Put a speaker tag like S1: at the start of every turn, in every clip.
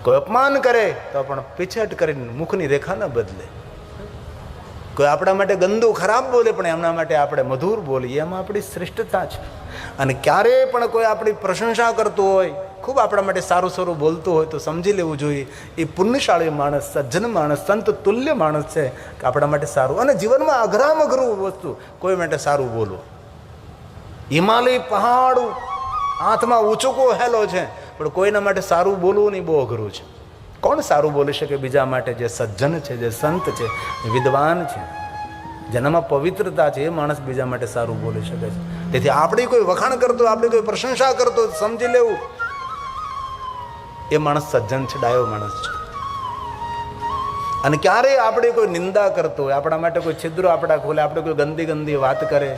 S1: કોઈ અપમાન કરે તો પણ પીછેહટ કરીને મુખની રેખા ન બદલે. કોઈ આપણા માટે ગંદુ ખરાબ બોલે પણ એમના માટે આપણે મધુર બોલીએ, એમાં આપણી શ્રેષ્ઠતા છે. અને ક્યારેય પણ કોઈ આપણી પ્રશંસા કરતું હોય, ખૂબ આપણા માટે સારું સારું બોલતું હોય તો સમજી લેવું જોઈએ એ પુણ્યશાળી માણસ, સજ્જન માણસ, સંત તુલ્ય માણસ છે કે આપણા માટે સારું. અને જીવનમાં અઘરામાં અઘરું વસ્તુ કોઈ માટે સારું બોલવું. હિમાલય પહાડ હાથમાં ઊંચુકો હેલો છે પણ કોઈના માટે સારું બોલવું નહીં બહુ અઘરું છે. કોણ સારું બોલી શકે બીજા માટે? જે સજ્જન છે, જે સંત છે, વિદ્વાન છે, જેનામાં પવિત્રતા છે, એ માણસ બીજા માટે સારું બોલી શકે છે. તેથી આપણે કોઈ વખાણ કરતો, આપણે કોઈ પ્રશંસા કરતો, સમજી લેવું એ માણસ સજ્જન છે, ડાયો માણસ છે. અને ક્યારેય આપણે કોઈ નિંદા કરતો હોય, આપણા માટે કોઈ છિદ્રો આપણા ખોલે, આપણે કોઈ ગંદી ગંદી વાત કરે,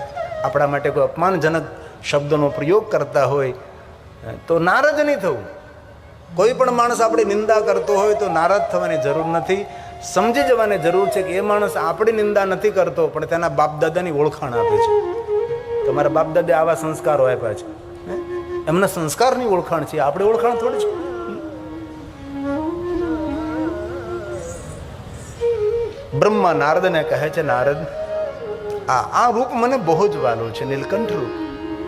S1: આપણા માટે કોઈ અપમાનજનક શબ્દોનો પ્રયોગ કરતા હોય તો નારાજ નહીં થવું. કોઈ પણ માણસ આપણી નિંદા કરતો હોય તો નારાજ થવાની જરૂર નથી. સમજી જવાની જરૂર છે કે એ માણસ આપણી નિંદા નથી કરતો પણ તેના બાપદાદાની ઓળખાણ આપે છે. તમારા બાપદાદા આવા સંસ્કારો આપ્યા છે, એમના સંસ્કારની ઓળખાણ છે, આપણી ઓળખાણ થોડી છે. બ્રહ્મા નારદને કહે છે, નારદ આ રૂપ મને બહુ જ વાલું છે, નીલકંઠ રૂપ.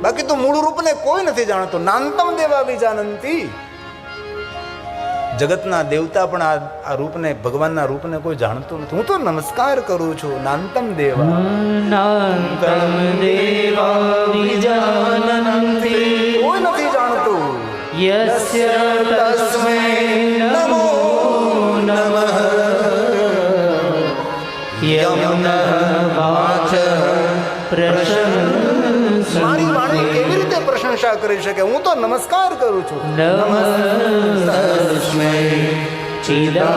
S1: બાકી તો મૂળ રૂપને કોઈ નથી જાણતો. નાંતમ દેવા વિજાનંતી. જગતના દેવતા પણ આ રૂપને, ભગવાનના રૂપને કોઈ જાણતું નથી. હું તો નમસ્કાર કરું છું. નાંતમ દેવા,
S2: નાંતમ દેવા વિજાનંતી.
S1: કોઈ નથી જાણતું.
S2: યસ્ય તસ્મૈ નમો નમઃ. યમ વાચ પ્રશંસન્તિ.
S1: મારી વાણી કેવી રીતે પ્રશંસા કરી શકે? હું તો નમસ્કાર કરું છું.
S2: નમસ્તસ્મૈ ચિદાત્મને.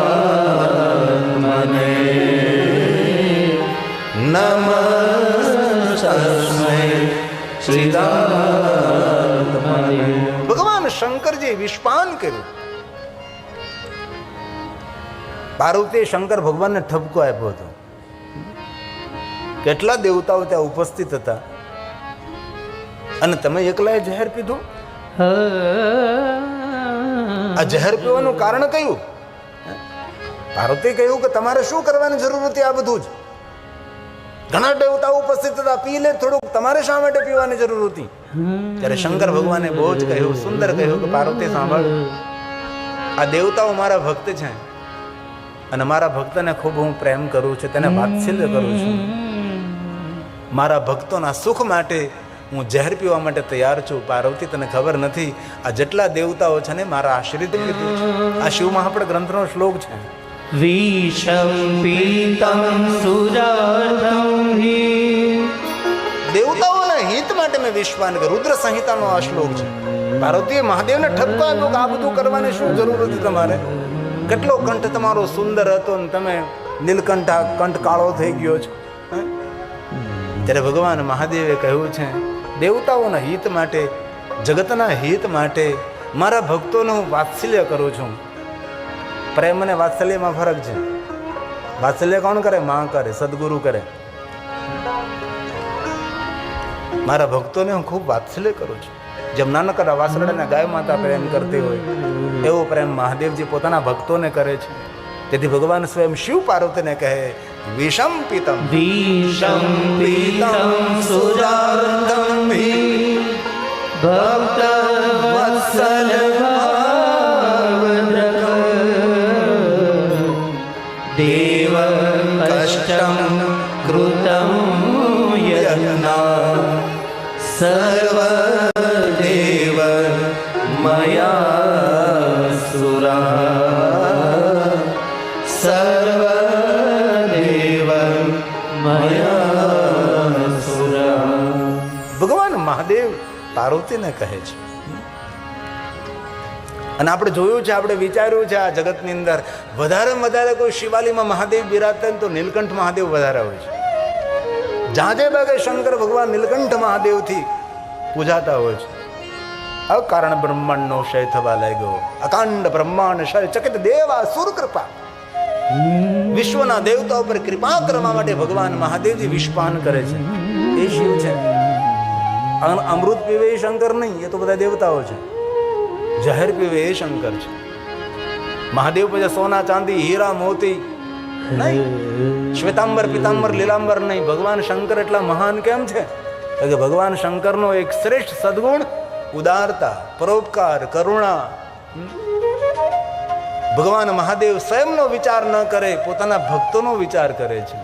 S2: નમસ્તસ્મૈ ચિદાત્મને.
S1: ભગવાન શંકરજી વિશ્વાન કર્યું. પાર્વતીએ શંકર ભગવાનને ઠપકો આપ્યો હતો. કેટલા દેવતાઓ ત્યાં ઉપસ્થિત હતા અને તમે એકલાએ ઝેર પીધું? આ ઝેર પીવાનું કારણ કયું? પાર્વતીએ કહ્યું કે તમારે શું કરવાની જરૂર હતી? આ બધું જ ઘણા દેવતાઓ ઉપસ્થિત હતા, પી લે થોડુંક, તમારે શા માટે પીવાની જરૂર હતી? ત્યારે શંકર ભગવાને બહુ જ કહ્યું, સુંદર કહ્યું કે પાર્વતી સાંભળ, આ દેવતાઓ મારા ભક્ત છે અને મારા ભક્તને ખૂબ હું પ્રેમ કરું છું, તેને વાત્સલ્ય કરું છું. મારા ભક્તોના સુખ માટે હું ઝેર પીવા માટે તૈયાર છું. પાર્વતી, તને ખબર નથી આ જેટલા દેવતાઓ છે ને મારા આશ્રિત કીધું છે. આ શિવ મહાપડ ગ્રંથનો શ્લોક છે.
S2: વિષમ પીતમ સુરાર્ધમ હિ.
S1: દેવતાઓના હિત માટે મેં વિશ્વાન કર્યું. રુદ્ર સંહિતાનો આ શ્લોક છે. પાર્વતીએ મહાદેવને ઠપકો આપ્યો કે આ બધું કરવાની શું જરૂર હતી તમારે? કેટલો કંઠ તમારો સુંદર હતો ને તમે નીલકંઠ, કંઠ કાળો થઈ ગયો છે. ત્યારે ભગવાન મહાદેવે કહ્યું છે, દેવતાઓના હિત માટે, જગતના હિત માટે મારા ભક્તોને હું વાત્સલ્ય કરું છું. પ્રેમ અને વાત્સલ્યમાં ફરક છે. વાત્સલ્ય કોણ કરે? માં કરે, સદગુરુ કરે. મારા ભક્તોને હું ખૂબ વાત્સલ્ય કરું છું. જેમ નાનકડા વાસરડાને ગાય માતા પ્રેમ કરતી હોય એવો પ્રેમ મહાદેવજી પોતાના ભક્તોને કરે છે. તેથી ભગવાન સ્વયં શિવ પાર્વતીને કહે, વિષમ પીતમ.
S2: વિષમ પીતમ સુરાર્ધમ હિ. ભક્ત વત્સલ ભાવદ્રક. દેવ કષ્ટમ કૃતમ યજ્ઞા. સર્વ દેવ મયા સુરા. સર્વ દેવ મયા સુરા.
S1: ભગવાન મહાદેવ પાર્વતીને કહે છે. અને આપણે જોયું છે, આપણે વિચાર્યું છે, આ જગતની અંદર વધારે કોઈ શિવાલીમાં મહાદેવ બિરાજતા તો નીલકંઠ મહાદેવ વધારે હોય છે. જાજે ભાગે શંકર ભગવાન નીલકંઠ મહાદેવથી પૂજાતા હોય છે. અકારણ બ્રહ્માંડનો ક્ષય થવા લાગ્યો. અકાંડ બ્રહ્માંડ ક્ષય ચકિત દેવા સુર કૃપા. વિશ્વના દેવતાઓ પર કૃપા કરવા માટે ભગવાન મહાદેવજી વિશ્વાન કરે છે. એ શિવ છે. અમૃત પીવે એ શંકર નહીં, એ તો બધા દેવતાઓ છે. જહેર પીવે એ શંકર છે. મહાદેવ પછી સોના ચાંદી હીરા મોતી નહીં, શ્વેતાંબર પિતાંબર લીલાંબર નહીં. ભગવાન શંકર એટલા મહાન કેમ છે? કે ભગવાન શંકરનો એક શ્રેષ્ઠ સદગુણ ઉદારતા, પરોપકાર, કરુણા. ભગવાન મહાદેવ સ્વયંનો વિચાર ન કરે, પોતાના ભક્તોનો વિચાર કરે છે.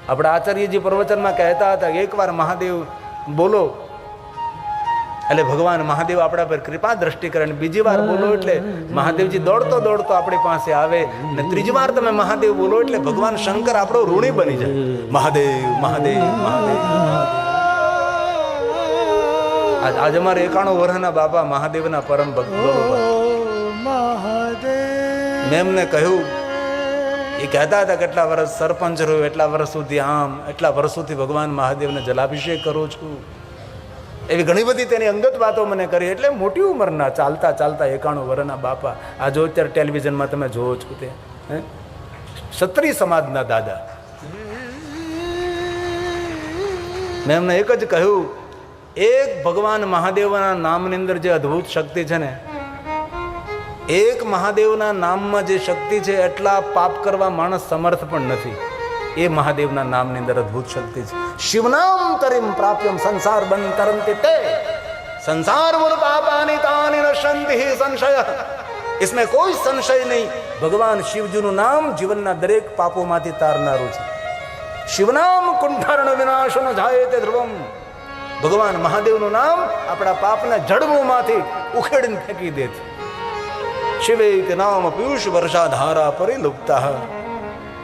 S1: આપણા આચાર્યજી પ્રવચનમાં કહેતા હતા કે એકવાર મહાદેવ બોલો એટલે ભગવાન મહાદેવ આપણા પર કૃપા દ્રષ્ટિ કરે, અને બીજી વાર બોલો એટલે મહાદેવજી દોડતો દોડતો આપણી પાસે આવે, અને ત્રીજી વાર તમે મહાદેવ બોલો એટલે ભગવાન શંકર આપણો ઋણી બની જાય. મહાદેવ મહાદેવ મહાદેવ. આજ અમારે 91 વર્ષના બાપા મહાદેવના પરમ ભક્ત મેં એમને કહ્યું, એ કહેતા હતા કેટલા વર્ષ સરપંચ રહ્યો, એટલા વર્ષ સુધી આમ, એટલા વર્ષોથી ભગવાન મહાદેવને જલાભિષેક કરું છું. એવી ઘણી બધી તેની અંગત વાતો મને કરી. એટલે મોટી ઉંમરના ચાલતા ચાલતા 91 વર્ષના બાપા. આ જો અત્યારે ટેલિવિઝનમાં તમે જોવો છો તે ક્ષત્રિય સમાજના દાદા. મેં એમને એક જ કહ્યું, એક ભગવાન મહાદેવના નામની અંદર જે અદ્ભુત શક્તિ છે ને, એક મહાદેવના નામમાં જે શક્તિ છે એટલા પાપ કરવા માણસ સમર્થ પણ નથી. એ મહાદેવના નામની અંદર અદ્ભુત શક્તિ છે. શિવનામ તરીમ પ્રાપ્યમ સંસાર બંધ તરંતિ તે સંસાર મૂળ પાપાની તાની નશંતિ સંશય. इसमें કોઈ સંશય નહીં. ભગવાન શિવજીનું નામ જીવનના દરેક પાપોમાંથી તારનારું છે. શિવનામ કુંઠારણ વિનાશન જાય તે ધ્રુવમ. ભગવાન મહાદેવનું નામ આપણા પાપના જડમોમાંથી ઉખેડીને ફેંકી દે છે. શિવે તે નામ પિયુષ વર્ષા ધારા પરિલુપ્તા.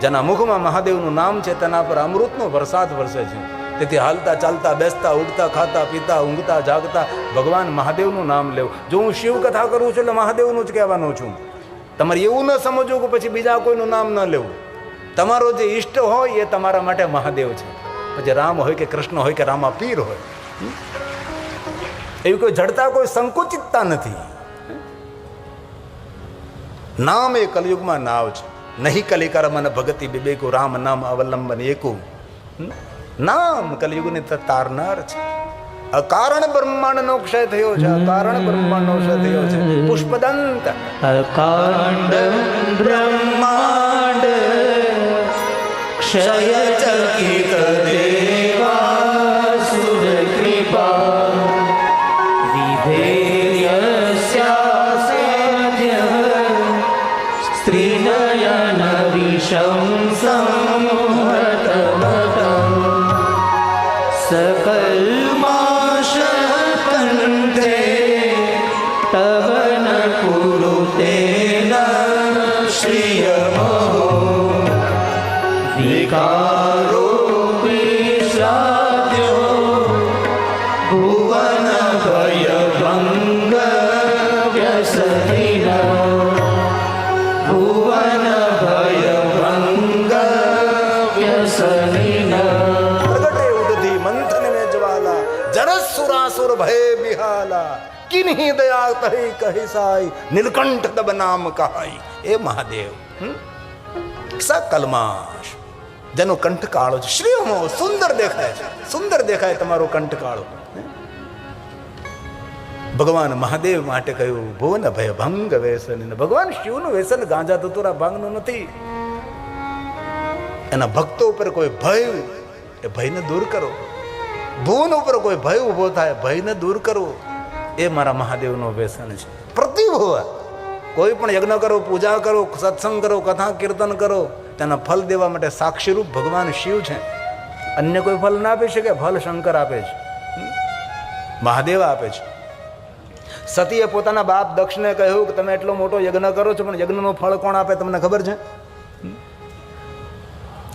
S1: જેના મુખમાં મહાદેવનું નામ છે તેના પર અમૃતનો વરસાદ વરસે છે. તેથી હાલતા ચાલતા બેસતા ઉઠતા ખાતા પીતા ઊંઘતા જાગતા ભગવાન મહાદેવનું નામ લેવું. જો હું શિવ કથા કરું છું એટલે મહાદેવનું જ કહેવાનો છું. તમારે એવું ન સમજવું કે પછી બીજા કોઈનું નામ ન લેવું. તમારો જે ઈષ્ટ હોય એ તમારા માટે મહાદેવ છે. પછી રામ હોય કે કૃષ્ણ હોય કે રામા પીર હોય, એવી કોઈ જડતા, કોઈ સંકુચિતતા નથી. નામ એ કલયુગમાં નાવ છે. નહીં કલિકર મન ભગતિ વિવેકુ રામ નામ અવલંબન એકુ. નામ કલયુગને તારનાર છે. અકારણ બ્રહ્માંડનો ક્ષય થયો છે. અકારણ બ્રહ્માંડનો ક્ષય થયો છે. પુષ્પદંત
S2: અકાંડ બ્રહ્માંડ ક્ષય ચકિત દેવા સુર કૃપા વિધેયસ્યાસ્ય સ્ત્રીનયન વિશંસમહત सकलमाश कंठे तव न कुरुते न श्रियमो विकारो विश्राद्यो भुवन भयभंग व्यसनिनो भुवन भयभंग व्यसनिनो
S1: સુરાસુર ભય બિહાલા કિન્હી દયા કહી કહી સાઈ નીલકંઠ દબ નામ કહાઈ. એ મહાદેવ કલમાશ જેનો કંઠ કાળો છે. શ્રીમો સુંદર દેખાય છે. સુંદર દેખાય તમારો કંઠ કાળો. ભગવાન મહાદેવ માટે કહ્યું ભુવન ભય ભંગ વ્યસન. ભગવાન શિવનું વ્યસન ગાંજા ધતુરા ભાંગનું નથી. એના ભક્તો ઉપર કોઈ ભય, એ ભયને દૂર કરો. ભુવન ઉપર કોઈ ભય ઉભો થાય, ભયને દૂર કરવો, એ મારા મહાદેવનો વ્યસન છે. પ્રતિભુવ કોઈ પણ યજ્ઞ કરો, પૂજા કરો, સત્સંગ કરો, કથા કીર્તન કરો, તેના ફલ દેવા માટે સાક્ષીરૂપ ભગવાન શિવ છે. અન્ય કોઈ ફલ ના આપી શકે. ફલ શંકર આપે છે, મહાદેવ આપે છે. સતીએ પોતાના બાપ દક્ષને કહ્યું કે તમે એટલો મોટો યજ્ઞ કરો છો, પણ યજ્ઞનો ફળ કોણ આપે તમને ખબર છે?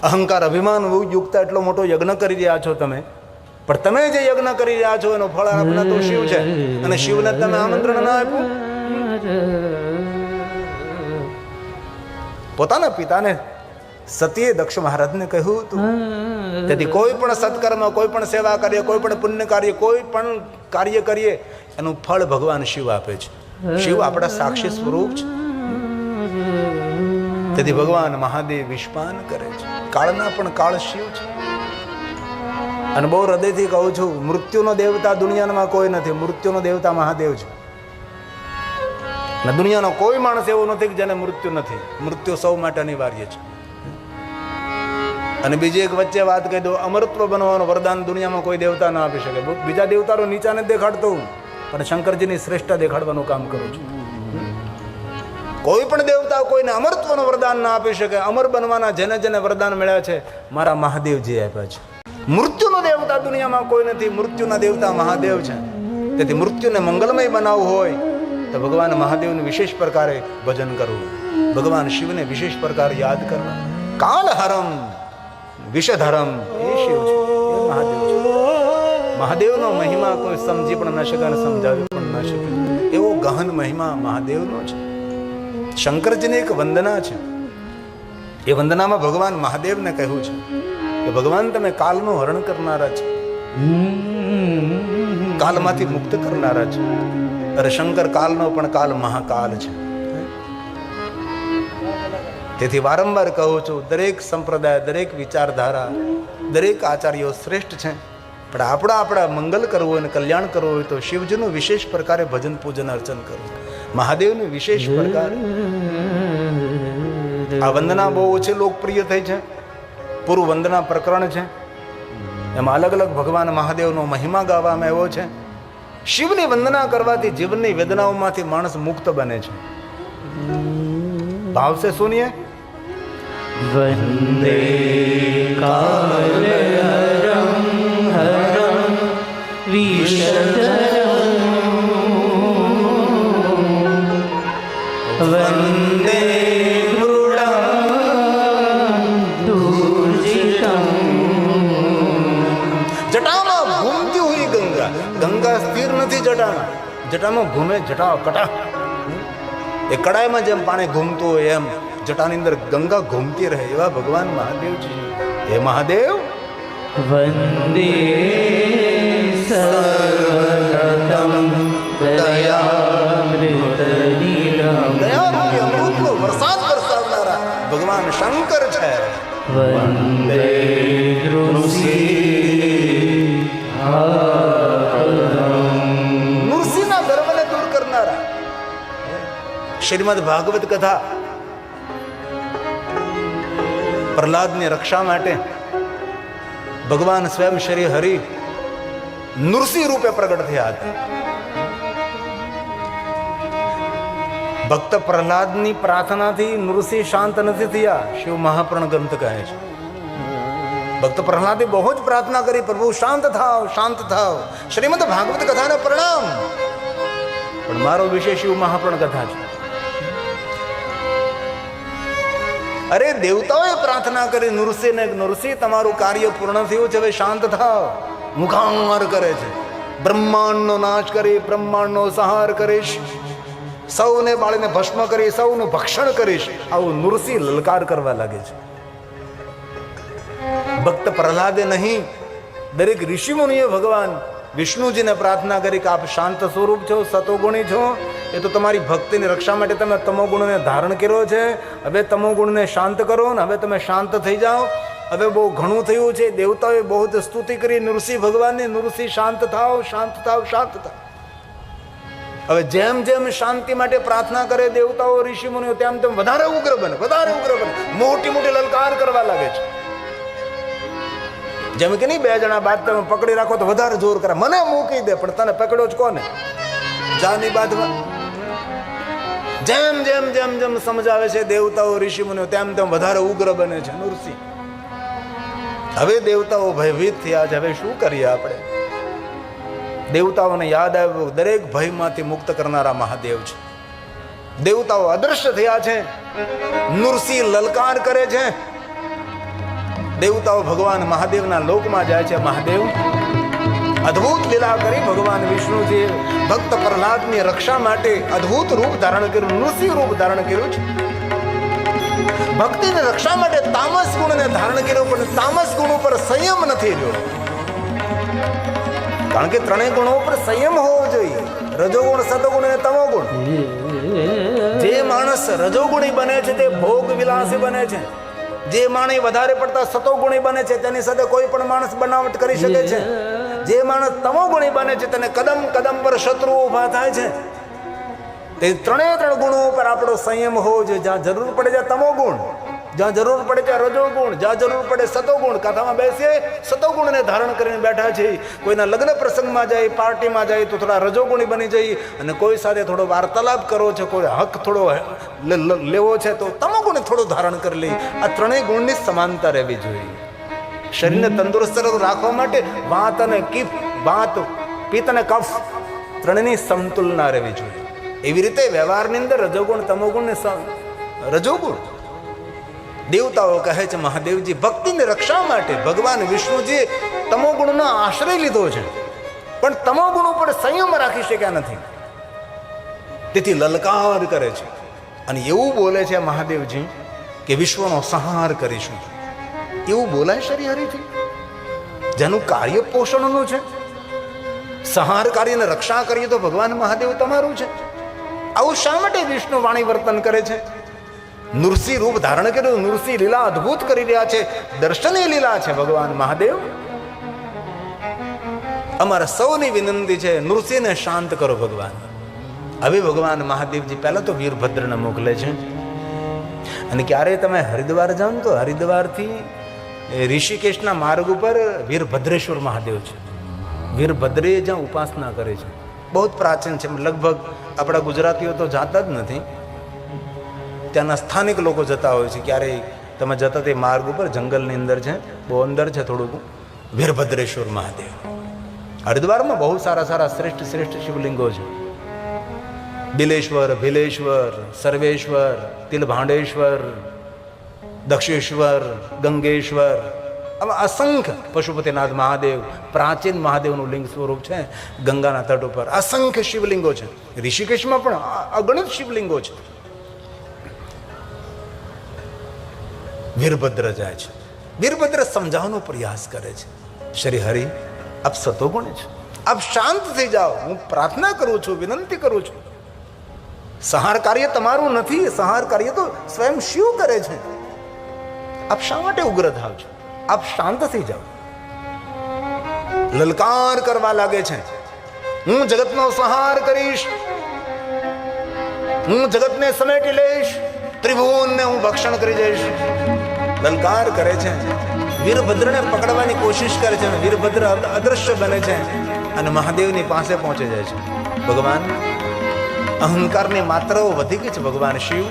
S1: અહંકાર અભિમાન યુક્ત એટલો મોટો યજ્ઞ કરી રહ્યા છો તમે, પણ તમે જે યજ્ઞ કરી રહ્યા છો એનો ફળ આપનાર તો શિવ છે. અને શિવને તમે આમંત્રણ ના આપ્યું. પોતાના પિતાને સતીએ દક્ષ મહારાજને કહ્યું હતું. તેથી કોઈ પણ સત્કર્મ, કોઈ પણ સેવા કરીએ, કોઈ પણ પુણ્ય કાર્ય, કોઈ પણ કાર્ય કરીએ એનું ફળ ભગવાન શિવ આપે છે. શિવ આપણા સાક્ષી સ્વરૂપ છે. તેથી ભગવાન મહાદેવ વિશ્વાન કરે છે. કાળના પણ કાળ શિવ છે. અને બહુ હૃદયથી કહું છું, મૃત્યુનો દેવતા દુનિયામાં કોઈ નથી. મૃત્યુનો દેવતા મહાદેવ છે. અને દુનિયાનો કોઈ માણસ એવો નથી કે જેને મૃત્યુ નથી. મૃત્યુ સૌ માટે અનિવાર્ય છે. અને બીજી એક વચ્ચે વાત કહી દઉં, અમરત્વ બનવાનું વરદાન દુનિયામાં કોઈ દેવતા ના આપી શકે. બીજા દેવતાનો નીચા નથી દેખાડતો હું, પણ શંકરજીની શ્રેષ્ઠતા દેખાડવાનું કામ કરું છું. કોઈ પણ દેવતા કોઈને અમરત્વનું વરદાન ના આપી શકે. અમર બનવાના જેને જેને વરદાન મળ્યા છે મારા મહાદેવજી આપ્યા છે. મૃત્યુનો દેવતા દુનિયામાં કોઈ નથી. મૃત્યુના દેવતા મહાદેવ છે. તેથી મૃત્યુને મંગલમય બનાવવું હોય તો ભગવાન મહાદેવનું વિશેષ પ્રકારે ભજન કરવું, ભગવાન શિવને વિશેષ પ્રકારે યાદ કરવા. કાલહરમ વિષધરમ એ શિવ છે, એ મહાદેવ છે. મહાદેવનો મહિમા કોઈ સમજી પણ ન શકે અને સમજાવી પણ ન શકે, એવો ગહન મહિમા મહાદેવનો છે. શંકરજીની એક વંદના છે. એ વંદનામાં ભગવાન મહાદેવને કહ્યું છે કે ભગવાન તમે કાલનું હરણ કરનારા છે, કાલમાંથી મુક્ત કરનારા છે. અરે શંકર કાલનો પણ કાલ મહાકાલ છે. તેથી વારંવાર કહું છું, દરેક સંપ્રદાય, દરેક વિચારધારા, દરેક આચાર્યો શ્રેષ્ઠ છે, પણ આપણા મંગલ કરવું હોય અને કલ્યાણ કરવું હોય તો શિવજીનું વિશેષ પ્રકારે ભજન પૂજન અર્ચન કરવું, મહાદેવનું વિશેષ પ્રકાર. આ વંદના બહુ ઓછી લોકપ્રિય થઈ છે. પૂરું વંદના પ્રકરણ છે, એમાં અલગ અલગ ભગવાન મહાદેવનો મહિમા ગાવામાં આવ્યો છે. શિવની વંદના કરવાથી જીવનની વેદનાઓમાંથી માણસ મુક્ત બને છે. ભાવ સે સુનિએ.
S2: વંદે કાલહરમ હરમ વિષધરમ વંદે
S1: ગંગા સ્થિર નથી જટામાં, જટામાં ઘૂમે જટા કટા. એ કડાઈમાં જેમ પાણી ઘૂમતું હોય એમ જટાની અંદર ગંગા ઘૂમતી રહે, એવા ભગવાન મહાદેવ છે. હે મહાદેવ
S2: વંદે સર્વગતમ દયામૃતનિલમ
S1: દયારૂપી અમૃતનો વરસાદ વરસાવનારા ભગવાન શંકર છે.
S2: વંદે ઋષિ
S1: નૃસિંહના ગર્વને દૂર કરનારા. શ્રીમદ ભાગવત કથા પ્રહલાદની રક્ષા માટે ભગવાન સ્વયં શ્રી હરિ નૃસિંહ રૂપે પ્રગટ થયા હતા. ભક્ત પ્રહલાદની પ્રાર્થનાથી નૃસિંહ શાંત નથી થયા. શિવ મહાપુરાણ ગ્રંથ કહે છે ભક્ત પ્રહલાદે બહુ જ પ્રાર્થના કરી, પ્રભુ શાંત થાવ, શાંત થાવ. શ્રીમદ ભાગવત કથાને પ્રણામ, પણ મારો વિષય શિવ મહાપુરાણ કથા છે. અરે દેવતાઓએ પ્રાર્થના કરી નૃસિંહને, નૃસિંહ તમારું કાર્ય પૂર્ણ થયું છે, હવે શાંત થાવ. મુખાંગાર કરે છે, બ્રહ્માંડનો નાશ કરી, બ્રહ્માંડનો સંહાર કરીશ, સૌને બાળીને ભસ્મ કરી, સૌનું ભક્ષણ કરીશ, આવું નૃસિંહ લલકાર કરવા લાગે છે. ભક્ત પ્રહલાદે નહીં, દરેક ઋષિ મુનિએ ભગવાન વિષ્ણુજીને પ્રાર્થના કરી કે આપ શાંત સ્વરૂપ છો, સતોગુણી છો, એ તો તમારી ભક્તિની રક્ષા માટે તમે તમોગુણને ધારણ કર્યો છે, હવે તમોગુણને શાંત કરો ને હવે તમે શાંત થઈ જાઓ, હવે બહુ ઘણું થયું છે. દેવતાઓએ બહુ જ સ્તુતિ કરી નૃસિંહ ભગવાનની, નૃસિંહ શાંત થાવ, શાંત થાવ, શાંત થાવ. હવે જેમ જેમ શાંતિ માટે પ્રાર્થના કરે દેવતાઓ, ઋષિ મુનિઓ, તેમ તેમ વધારે ઉગ્ર બને, વધારે ઉગ્ર બને, મોટી મોટી લલકાર કરવા લાગે છે. જેમ કે નહીં, બે જણા બાદ તમે પકડી રાખો તો વધારે જોર કરે, મને મૂકી દે, પણ તને પકડ્યો જ કોને? જાની બાદમાં. જેમ જેમ જેમ જેમ સમજાવે છે દેવતાઓ, ઋષિ મુનિઓ, તેમ તેમ વધારે ઉગ્ર બને છે નૃસિંહ. હવે દેવતાઓ ભયભીત થયા છે. હવે શું કરીએ આપણે? દેવતાઓને યાદ આવ્યું, દરેક ભયમાંથી મુક્ત કરનારા મહાદેવ છે. દેવતાઓ અદૃશ્ય થયા છે, નૃસિંહ લલકાર કરે છે. દેવતાઓ ભગવાન મહાદેવના લોકમાં જાય છે. મહાદેવ અદ્ભુત લીલા કરી ભગવાન વિષ્ણુજી ભક્ત પ્રહલાદની રક્ષા માટે અદ્ભુત રૂપ ધારણ કર્યું, નૃસિંહ રૂપ ધારણ કર્યું છે. ભક્તિની રક્ષા માટે તામસ ગુણને ધારણ કર્યો, પણ તામસ ગુણ ઉપર સંયમ નથી રહ્યો. કારણ કે ત્રણેય ગુણો ઉપર સંયમ હોવો જોઈએ, રજોગુણ, સતોગુણ અને તમોગુણ. જે માણસ રજોગુણી બને છે તે ભોગ વિલાસી બને છે. જે માણસ વધારે પડતા સતોગુણી બને છે તેની સાથે કોઈ પણ માણસ બનાવટ કરી શકે છે. જે માણસ તમોગુણી બને છે તેને કદમ કદમ પર શત્રુઓ ઉભા થાય છે. તે ત્રણેય ત્રણ ગુણો ઉપર આપણો સંયમ હોવો જોઈએ. જ્યાં જરૂર પડે ત્યાં તમો ગુણ, જ્યાં જરૂર પડે ત્યાં રજો ગુણ, જ્યાં જરૂર પડે સતોગુણ. કથામાં બેસીએ સતોગુણને ધારણ કરીને બેઠા છે. કોઈના લગ્ન પ્રસંગમાં જાય, પાર્ટીમાં જાય તો થોડા રજોગુણી બની જઈએ, અને કોઈ સાથે થોડો વાર્તાલાપ કરવો છે, કોઈ હક થોડો લેવો છે તો તમોગુણ થોડું ધારણ કરી લઈએ. આ ત્રણેય ગુણની સમાનતા રહેવી જોઈએ. શરીરને તંદુરસ્ત રાખવા માટે વાત અને કીફ, વાત, પિત્ત અને કફ ત્રણેયની સમતુલના રહેવી જોઈએ. એવી રીતે વ્યવહારની અંદર રજોગુણ તમોગુણ ને રજોગુણ. દેવતાઓ કહે છે મહાદેવજી ભક્તિની રક્ષા માટે ભગવાન વિષ્ણુજીએ તમોગુણનો આશ્રય લીધો છે, પણ તમોગુણ ઉપર સંયમ રાખી શક્યા નથી, તેથી લલકાર કરે છે. અને એવું બોલે છે મહાદેવજી કે વિશ્વનો સંહાર કરીશું. એવું બોલાય શ્રીહરિથી, જેનું કાર્ય પોષણનું છે. સંહાર કાર્યને રક્ષા કરીએ તો ભગવાન મહાદેવ તમારું છે. આવું શા માટે વિષ્ણુ વાણી વર્તન કરે છે? નૃસિંહ રૂપ ધારણ કર્યું, નૃસિંહ લીલા અદ્ભુત કરી રહ્યા છે, દર્શનીય લીલા છે ભગવાન મહાદેવ. અમારા સૌની વિનંતી છે નૃસિંહને શાંત કરો ભગવાન. હવે ભગવાન મહાદેવજી પહેલા તો વીરભદ્રને મોકલે છે. અને ક્યારે તમે હરિદ્વાર જાઓ ને તો હરિદ્વારથી ઋષિકેશના માર્ગ ઉપર વીરભદ્રેશ્વર મહાદેવ છે. વીરભદ્રે જ્યાં ઉપાસના કરે છે, બહુ જ પ્રાચીન છે. લગભગ આપણા ગુજરાતીઓ તો જાતા જ નથી, ત્યાંના સ્થાનિક લોકો જતા હોય છે. ક્યારેય તમે જતા તે માર્ગ ઉપર જંગલની અંદર છે, બહુ અંદર છે થોડુંક, વીરભદ્રેશ્વર મહાદેવ. હરિદ્વારમાં બહુ સારા સારા શ્રેષ્ઠ શ્રેષ્ઠ શિવલિંગો છે. બિલેશ્વર, ભીલેશ્વર, સર્વેશ્વર, તિલભાંડેશ્વર, દક્ષેશ્વર, ગંગેશ્વર, આવા અસંખ્ય. પશુપતિનાથ મહાદેવ પ્રાચીન મહાદેવનું લિંગ સ્વરૂપ છે ગંગાના તટ ઉપર. અસંખ્ય શિવલિંગો છે. ઋષિકેશમાં પણ અગણિત શિવલિંગો છે. વીરભદ્ર જાય છે. વીરભદ્ર સમજાવવાનો પ્રયાસ કરે છે, શ્રી હરિ આપ સતોગુણ છો, આપ શાંત થઈ જાઓ. હું પ્રાર્થના કરું છું, વિનંતી કરું છું. સંહાર કાર્ય તમારું નથી, સંહાર કાર્ય તો સ્વયં શિવ કરે છે. આપ શા માટે ઉગ્ર થાવ છો? આપ શાંત થઈ જાઓ. લલકાર કરવા લાગે છે, હું જગતનો સંહાર કરીશ, હું જગતને સમેટી લઈશ, ત્રિભુવનને હું ભક્ષણ કરી જઈશ. લલકાર કરે છે. વીરભદ્રને પકડવાની કોશિશ કરે છે. વીરભદ્ર અદૃશ્ય બને છે અને મહાદેવની પાસે પહોંચી જાય છે. ભગવાન અહંકારની માત્રાઓ વધી ગઈ છે. ભગવાન શિવ,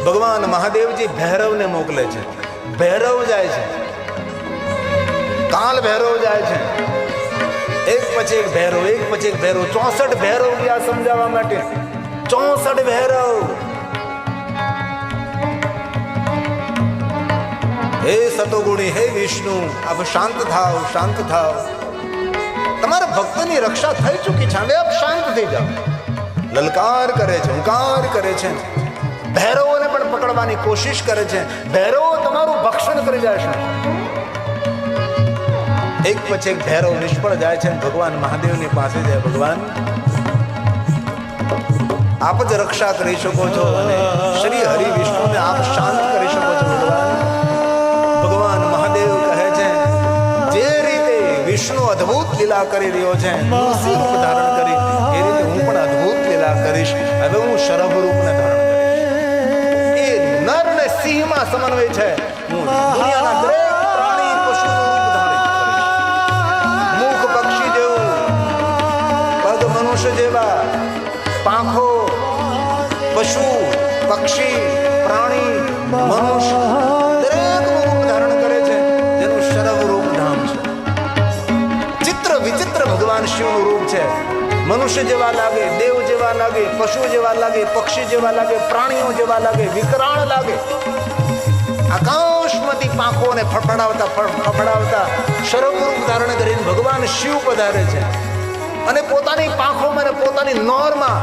S1: ભગવાન મહાદેવજી ભૈરવને મોકલે છે. ભૈરવ જાય છે, કાલ ભૈરવ જાય છે. એક પછી એક ભૈરવ, એક પછી એક ભૈરવ, 64 ભૈરવ ગયા સમજાવવા માટે. 64 ભૈરવ. હે સતોગુણી, હે વિષ્ણુ, આપ શાંત થાવ, શાંત થાવ. તમારા ભક્તની રક્ષા થઈ ચૂકી છે, હવે આપ શાંત થઈ જાઓ. લલકાર કરે છે, હુંકાર કરે છે. ભૈરવોને પણ પકડવાની કોશિશ કરે છે. ભૈરવો તમારું ભક્ષણ કરી જાય છે. એક પછી એક ભૈરવ નિષ્ફળ જાય છે. ભગવાન મહાદેવની પાસે જાય. ભગવાન આપ જ રક્ષા કરી શકો છો અને શ્રી હરિ વિષ્ણુને આપ શાંત કરી શકો છો. ભગવાન મહાદેવ કહે છે જે રીતે વિષ્ણુ અદ્ભુત લીલા કરી રહ્યો છે, નૃસિંહ રૂપ ધારણ કરી, એ રીતે હું પણ અદ્ભુત લીલા કરીશ. હવે હું શરભ રૂપને ધારણ કરીશ. એ નર ને સિંહમાં સમન્વય છે. હું દુનિયાના દરેક પ્રાણી પશુનું રૂપ ધારણ કરીશ. મુખ પક્ષી જેવું, પગ મનુષ્ય જેવા, પાંખો પશુ, પક્ષી, પ્રાણી, મનુષ્ય દરેકનું રૂપ ધારણ કરે છે, જેનું શરભ રૂપ ધામ છે. ચિત્ર વિચિત્ર ભગવાન શિવનું રૂપ છે. મનુષ્ય જેવા લાગે, દેવ જેવા લાગે, પશુ જેવા લાગે, પક્ષી જેવા લાગે, પ્રાણીઓ જેવા લાગે, વિકરાળ લાગે. આકાશમાંથી પાંખોને ફફડાવતા શરભ રૂપ ધારણ કરીને ભગવાન શિવ પધારે છે અને પોતાની પાંખોમાં અને પોતાની નોરમાં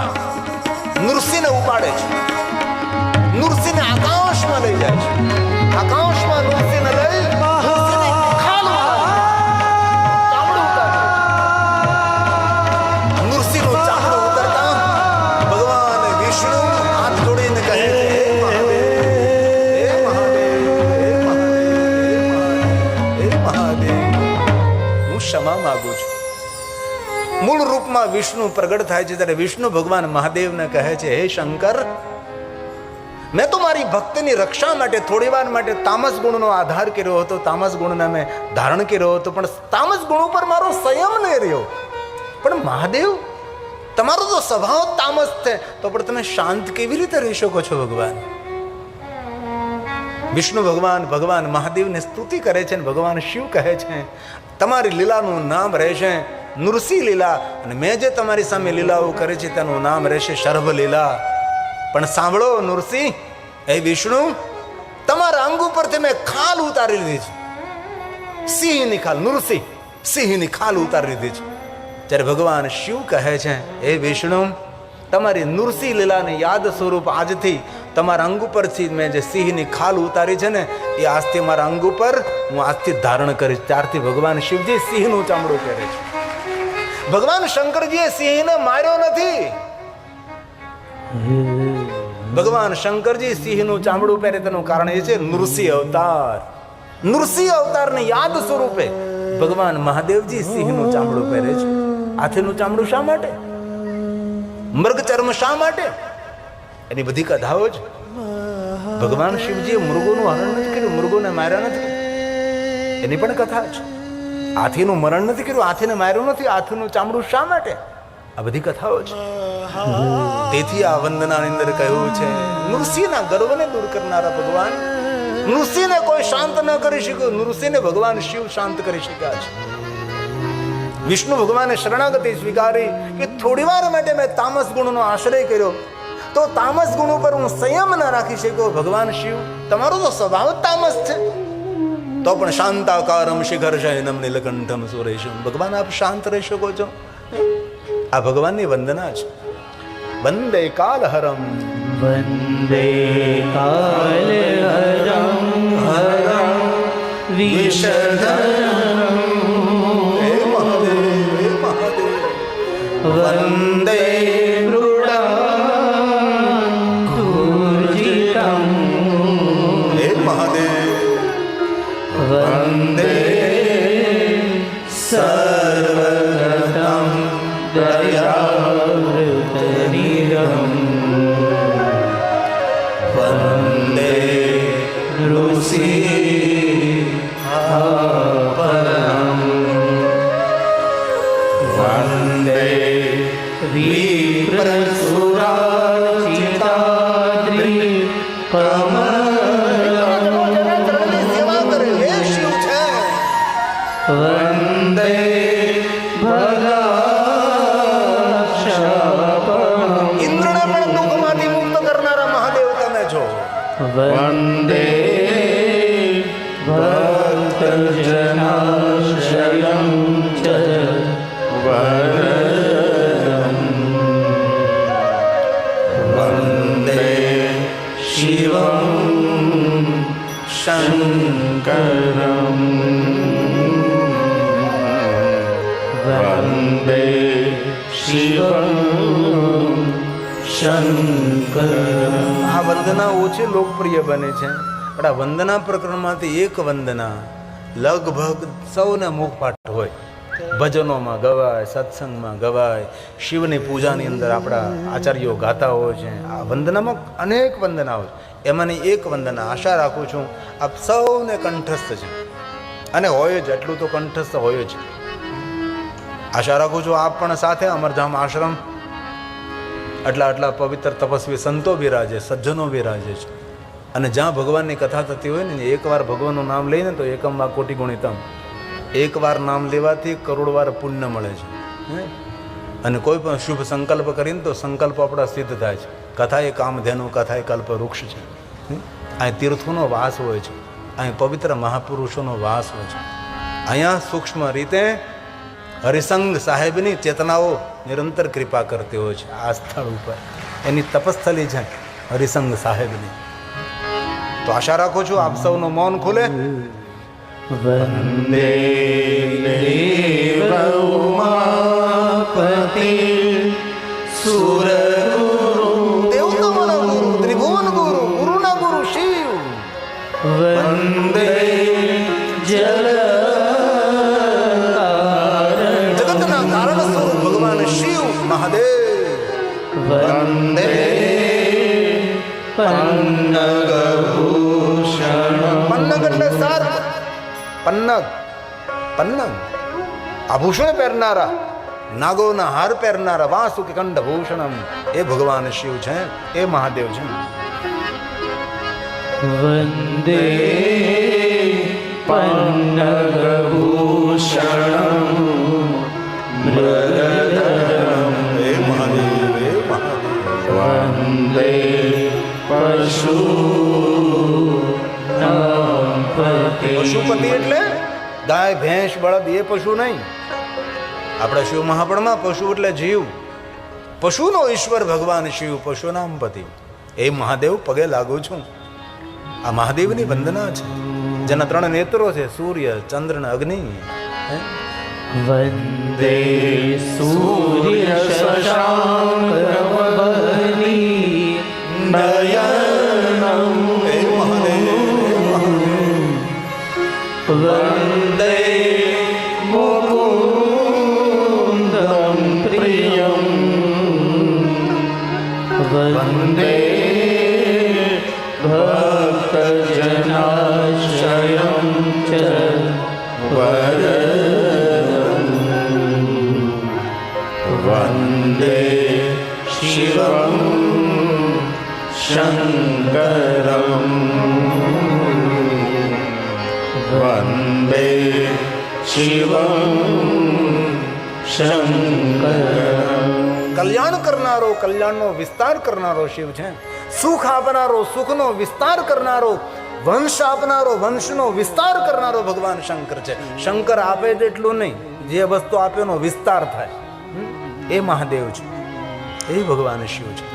S1: નૃસિંહને ઉપાડે છે. નૃસિંહને આકાશમાં લઈ જાય છે. આકાશમાં નૃસિંહને લઈ નૃસિંહની ખાલ ઉતારે. નૃસિંહનું ચામડું ઉતરતા ભગવાન વિષ્ણુ હાથ જોડીને કહે છે, હે મહાદેવ, હે મહાદેવ, હે મહાદેવ, હે મહાદેવ, હું ક્ષમા માંગુ છું. મૂળ રૂપમાં રૂપમાં વિષ્ણુ પ્રગટ થાય છે ત્યારે વિષ્ણુ ભગવાન મહાદેવને કહે છે, હે શંકર, મેં તો મારી ભક્તિની રક્ષા માટે થોડી વાર માટે તામસ ગુણનો આધાર કર્યો હતો, તામસ ગુણને મેં ધારણ કર્યો હતો, પણ તામસ ગુણ ઉપર મારો સંયમ નહીં રહ્યો. પણ મહાદેવ, તમારો તો સ્વભાવ તામસ છે, તો પણ તમે શાંત કેવી રીતે રહી શકો છો ભગવાન? વિષ્ણુ ભગવાન મહાદેવને સ્તુતિ કરે છે, અને ભગવાન શિવ કહે છે, તમારી લીલાનું નામ રહેશે નૃસિંહ લીલા, અને મેં જે તમારી સામે લીલાઓ કરે છે તેનું નામ રહેશે શર્ભ લીલા. પણ સાંભળો નૃસિંહ, હે વિષ્ણુ, તમારા અંગ ઉપરથી મેં ખાલ ઉતારી લીધી છે, સિંહની ખાલ, નૃસિંહ સિંહની ખાલ ઉતારી લીધી છે. ત્યારે ભગવાન શિવ કહે છે, હે વિષ્ણુ, તમારી નૃસિંહ લીલાને યાદ સ્વરૂપ આજથી તમારા અંગ ઉપરથી મેં જે સિંહની ખાલ ઉતારી છે ને, એ આજથી મારા અંગ ઉપર હું આજથી ધારણ કરીશ. ત્યારથી ભગવાન શિવજી સિંહનું ચામડું પહેરે છે. ભગવાન શંકરજીએ સિંહને માર્યો નથી. ભગવાન શંકરજી સિંહનું ચામડું પહેરે તેનું કારણ એ છે નૃસિંહ અવતાર. નૃસિંહ અવતારને યાદ સ્વરૂપે ભગવાન મહાદેવજી સિંહનું ચામડું પહેરે છે. હાથીનું ચામડું શા માટે? મૃગ ચર્મ શા માટે? એની બધી કથાઓ જ. ભગવાન શિવજીએ મૃગોનું હરણ નથી કર્યું, મૃગોને માર્યા નથી, એની પણ કથા છે. હાથીનું મરણ નથી કર્યું, હાથીને માર્યું નથી, હાથીનું ચામડું શા માટે? આ બધી કથાઓ છે. તેથી આ વંદનાની અંદર કહ્યું છે, નૃસિંહના ગર્વને દૂર કરનારા ભગવાન, નૃસિંહને કોઈ શાંત ન કરી શક્યું, નૃસિંહને ભગવાન શિવ શાંત કરી શક્યા છે. વિષ્ણુ ભગવાને શરણાગતિ સ્વીકારી કે થોડી વાર માટે મેં તામસ ગુણનો આશ્રય કર્યો, તો તામસ ગુણ ઉપર હું સંયમ ન રાખી શક્યો. ભગવાન શિવ, તમારો તો સ્વભાવ તામસ છે, તો પણ શાંતાકારમ શિખર શયનમ નીલકંઠમ સુરેશમ. ભગવાન, આપ શાંત રહી શકો છો. આ ભગવાનની વંદના છે. વંદે કાલહરમ,
S2: વંદે કાલહરમ હરમ વિષધરમ,
S1: હે મહાદેવ, હે મહાદેવ.
S2: વંદે મૃડાંકુરજિતમ,
S1: હે મહાદેવ.
S2: વંદે સર્વગતમ દયાવૃતનિરમ, વંદે નૃસિંહાપરમ, વંદે વિપ્રસુરાર્ચિતાદ્રી કમલમ,
S1: સેવા કરે, હે શિવ છે.
S2: વંદે ભગાક્ષપમ,
S1: ઇન્દ્રને પણ દુઃખમાંથી મુક્ત કરનારા મહાદેવ તમે છો.
S2: વંદે ભક્તજનાશ્રયં ચ વરદમ, વંદે શિવં શંકરમ, વંદે શિવં શંકરમ.
S1: આ વંદના ઓછી લોકપ્રિય બને છે, પણ આ વંદના પ્રકરણમાંથી એક વંદના લગભગ સૌને મુખપાઠ હોય. ભજનોમાં ગવાય, સત્સંગમાં ગવાય, શિવની પૂજાની અંદર આપણા આચાર્યો ગાતા હોય છે. આ વંદનામાં અનેક વંદનાઓ છે, એમાંની એક વંદના આશા રાખું છું આપ સૌને કંઠસ્થ છે, અને હોય જ, એટલું તો કંઠસ્થ હોય જ. આશા રાખું છું આપ પણ સાથે અમરધામ આશ્રમ આટલા પવિત્ર તપસ્વી સંતો બિરાજે, સજ્જનો બિરાજે છે. અને જ્યાં ભગવાનની કથા થતી હોય ને, એકવાર ભગવાનનું નામ લઈને તો એકમ વા કોટી ગુણિતમ, એકવાર નામ લેવાથી કરોડવાર પુણ્ય મળે છે. અને કોઈ પણ શુભ સંકલ્પ કરીને તો સંકલ્પ આપણા સિદ્ધ થાય છે. કથા એ કામધેનુ, કથા એ કલ્પ વૃક્ષ છે. અહીં તીર્થોનો વાસ હોય છે, અહીં પવિત્ર મહાપુરુષોનો વાસ હોય છે. અહીંયા સૂક્ષ્મ રીતે હરિસંગ સાહેબની ચેતનાઓ નિરંતર કૃપા કરતી હોય છે. આ સ્થળ ઉપર એની તપસ્થલી છે હરિસંગ સાહેબની. તો આશા રાખું છું આપ સૌનું મૌન ખુલે.
S2: વંદે દેવ ઉમાપતિ સુરગુરુ,
S1: દેવોના ગુરુ, ત્રિભુવન ગુરુ, ગુરુના ગુરુ શિવ.
S2: વંદે જલ
S1: જગતના કારણ સ્વરૂપ ભગવાન શિવ
S2: પન્નગભૂષણમ
S1: પન્નગ એટલે સાર. પન્નગ, પન્નગ આભૂષણ પહેરનારા, નાગોના હાર પહેરનારા, વાસુકી કંઠભૂષણમ, એ ભગવાન શિવ છે, એ મહાદેવ છે.
S2: વંદે પન્નગભૂષણમ મૃગધરમ
S1: એ મહાદેવ, એ મહાદેવ.
S2: વંદે પશુપતિ
S1: પશુપતિ એટલે ગાય, ભેંસ, બળદ એ પશુ નહીં. આપણા શિવ મહાપણમાં પશુ એટલે જીવ. પશુનો ઈશ્વર ભગવાન શિવ, પશુનામ પતિ. એ મહાદેવ પગે લાગુ છું. આ મહાદેવની વંદના છે, જેના 3 નેત્રો છે, સૂર્ય, ચંદ્ર ને અગ્નિ.
S2: વંદે સૂર્ય શશાંકવહની નયનમ
S1: એ મહાદેવ.
S2: વંદે મુકુંદમ પ્રિયમ વંદે ભક્તજનાશ્રયમ ચ વરદમ વંદે શિવમ શંકરમ વંદે શિવમ શંકરમ.
S1: કલ્યાણ કરનારો, કલ્યાણનો વિસ્તાર કરનારો શિવ છે. સુખ આપનારો, સુખનો વિસ્તાર કરનારો, વંશ આપનારો, વંશનો વિસ્તાર કરનારો ભગવાન શંકર છે. શંકર આપે તેટલું નહીં, જે વસ્તુ આપે એનો વિસ્તાર થાય, એ મહાદેવ છે, એ ભગવાન શિવ છે.